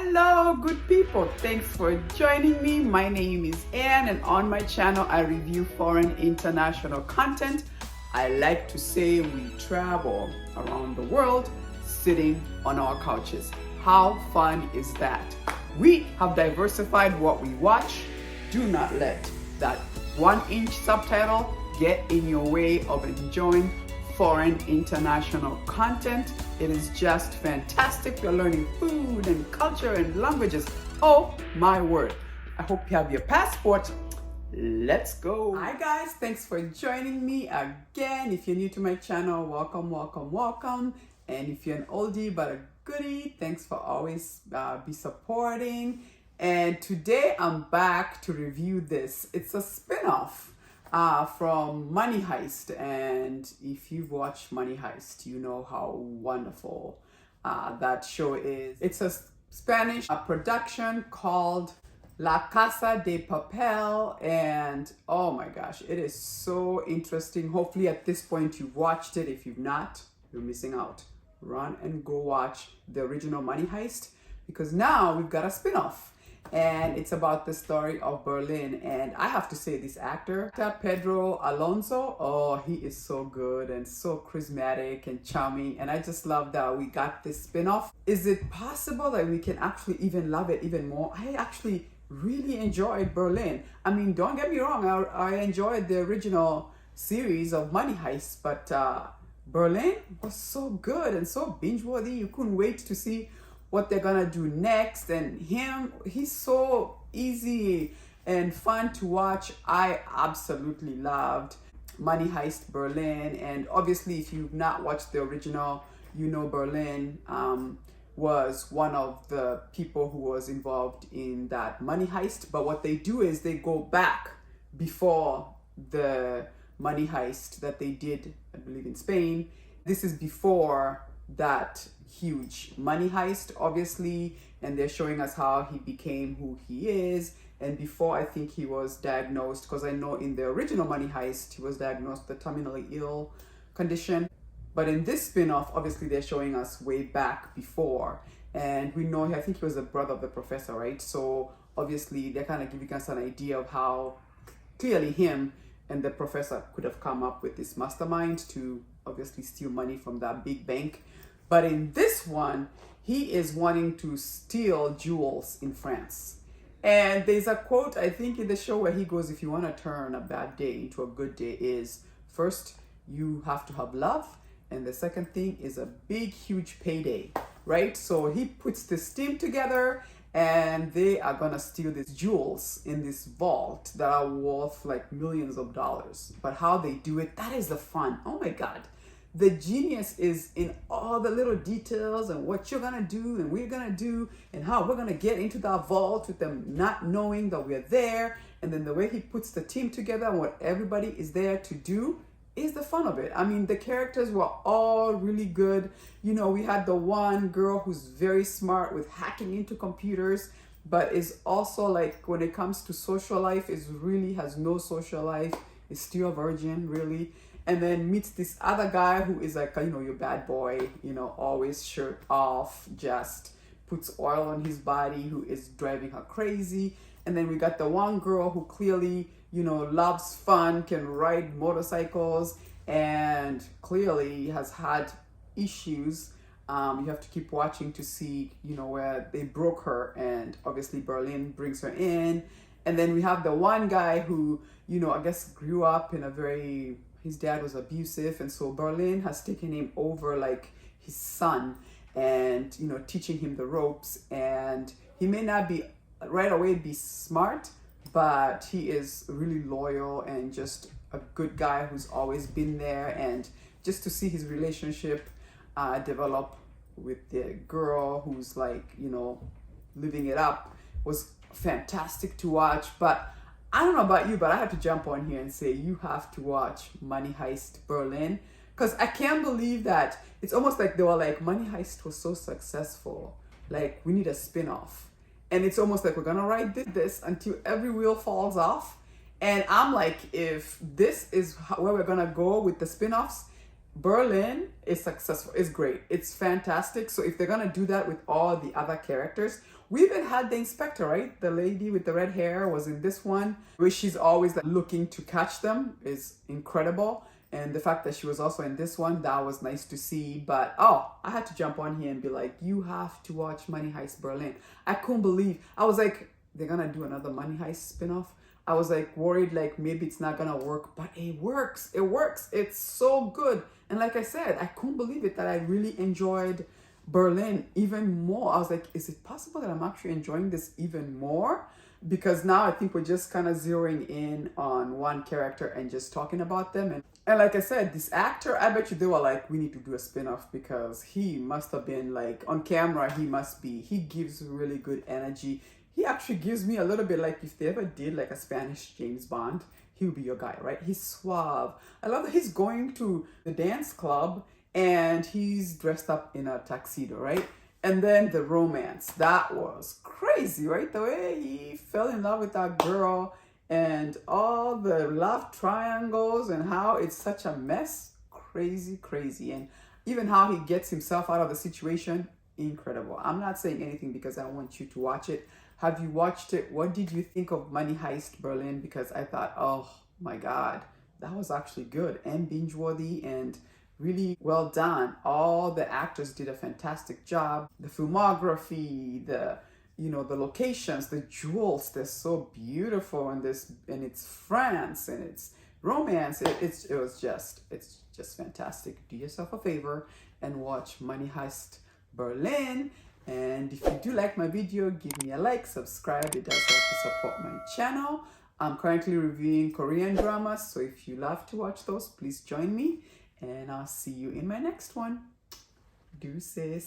Hello, good people. Thanks for joining me. My name is Anne, and on my channel, I review foreign international content. I like to say we travel around the world sitting on our couches. How fun is that? We have diversified what we watch. Do not let that 1-inch subtitle get in your way of enjoying foreign international content. It is just fantastic. We're learning food and culture and languages. Oh my word. I hope you have your passport. Let's go. Hi guys, thanks for joining me again. If you're new to my channel, welcome. And if you're an oldie but a goodie, thanks for always be supporting. And today I'm back to review this. It's a spin-off from Money Heist, and if you've watched Money Heist, you know how wonderful that show is. It's a Spanish production called Casa De Papel, and oh my gosh, it is so interesting. Hopefully at this point you've watched it. If you've not, you're missing out. Run and go watch the original Money Heist, because now we've got a spin-off. And it's about the story of Berlin. And I have to say, this actor, Pedro Alonso, oh, he is so good and so charismatic and charming. And I just love that we got this spin-off. Is it possible that we can actually even love it even more? I actually really enjoyed Berlin. I mean, don't get me wrong, I enjoyed the original series of Money Heist, but Berlin was so good and so binge-worthy. You couldn't wait to see what they're gonna do next. And he's so easy and fun to watch. I absolutely loved Money Heist Berlin. And obviously, if you've not watched the original, you know Berlin was one of the people who was involved in that money heist. But what they do is they go back before the money heist that they did, I believe, in Spain. This is before that huge money heist, obviously, and they're showing us how he became who he is. And before, I think he was diagnosed, because I know in the original Money Heist he was diagnosed with a terminally ill condition. But in this spin-off, obviously they're showing us way back before, and we know, I think he was the brother of the professor, right? So obviously they're kind of giving us an idea of how clearly him and the professor could have come up with this mastermind to obviously steal money from that big bank. But in this one, he is wanting to steal jewels in France. And there's a quote, I think, in the show where he goes, if you want to turn a bad day into a good day, is first, you have to have love. And the second thing is a big, huge payday, right? So he puts this team together, and they are going to steal these jewels in this vault that are worth like millions of dollars. But how they do it, that is the fun. Oh my God. The genius is in all the little details and what you're gonna do and we're gonna do and how we're gonna get into that vault with them not knowing that we're there. And then the way he puts the team together and what everybody is there to do is the fun of it. I mean, the characters were all really good. You know, we had the one girl who's very smart with hacking into computers, but is also like, when it comes to social life, is really has no social life, is still a virgin, really. And then meets this other guy who is like, you know, your bad boy, you know, always shirt off, just puts oil on his body, who is driving her crazy. And then we got the one girl who clearly, you know, loves fun, can ride motorcycles, and clearly has had issues. You have to keep watching to see, you know, where they broke her, and obviously Berlin brings her in. And then we have the one guy who, you know, I guess grew up in a very, his dad was abusive, and so Berlin has taken him over like his son, and, you know, teaching him the ropes. And he may not be right away be smart, but he is really loyal and just a good guy who's always been there. And just to see his relationship develop with the girl who's like, you know, living it up was fantastic to watch. But I don't know about you, but I have to jump on here and say you have to watch Money Heist Berlin, because I can't believe that it's almost like they were like, Money Heist was so successful, like we need a spin-off. And it's almost like we're gonna ride this until every wheel falls off. And I'm like, if this is where we're gonna go with the spin-offs, Berlin is successful. It's great. It's fantastic. So if they're gonna do that with all the other characters, we even had the inspector, right? The lady with the red hair was in this one, where she's always like, looking to catch them is incredible. And the fact that she was also in this one, that was nice to see. But oh, I had to jump on here and be like, you have to watch Money Heist Berlin. I couldn't believe. I was like, they're gonna do another Money Heist spin-off. I was like worried like maybe it's not gonna work, but it works. It works. It's so good. And like I said, I couldn't believe it that I really enjoyed Berlin even more. I was like, is it possible that I'm actually enjoying this even more? Because now I think we're just kind of zeroing in on one character and just talking about them. And like I said, this actor, I bet you they were like, we need to do a spin-off because he must have been like on camera, he gives really good energy. He actually gives me a little bit like if they ever did like a Spanish James Bond, he would be your guy, right? He's suave. I love that he's going to the dance club and he's dressed up in a tuxedo, right? And then the romance, that was crazy, right? The way he fell in love with that girl and all the love triangles and how it's such a mess. Crazy, crazy. And even how he gets himself out of the situation, incredible. I'm not saying anything because I want you to watch it. Have you watched it? What did you think of Money Heist Berlin? Because I thought, oh my God, that was actually good and binge-worthy and really well done. All the actors did a fantastic job. The filmography, the locations, the jewels, they're so beautiful, and it's France and it's romance. It's just fantastic. Do yourself a favor and watch Money Heist Berlin. And if you do like my video, give me a like, subscribe. It does help to support my channel. I'm currently reviewing Korean dramas, so if you love to watch those, please join me. And I'll see you in my next one. Deuces.